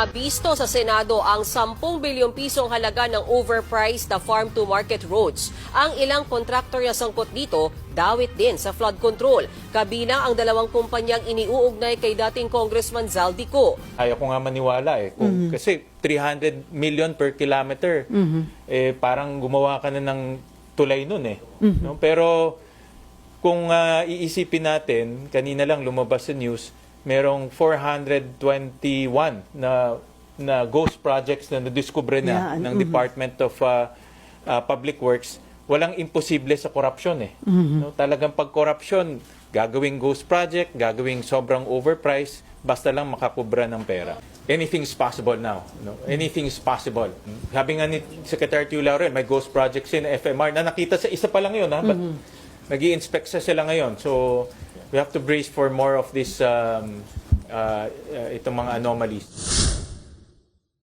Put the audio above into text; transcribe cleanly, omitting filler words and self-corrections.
nabisto sa Senado ang 10 bilyong pisong halaga ng overpriced na farm-to-market roads. Ang ilang kontraktor na sangkot dito, dawit din sa flood control. Kabilang ang dalawang kumpanyang iniuugnay kay dating Congressman Zaldico. Ayaw ko nga maniwala kasi 300 million per kilometer. Parang gumawa ka na ng tulay nun no? Pero kung iisipin natin, kanina lang lumabas sa news, merong 421 na ghost projects na nadiskubre na ng Department of Public Works. Walang imposible sa korupsyon no? Talagang pag korupsyon, gagawing ghost project, gagawing sobrang overpriced, basta lang makakubra ng pera. Anything is possible now. No? Anything is possible. Sabi nga ni Secretary Tiu Laurel, may ghost projects in FMR na nakita sa isa pa lang yun. But nag-i-inspect sila ngayon. So we have to brace for more of this itong mga anomalies.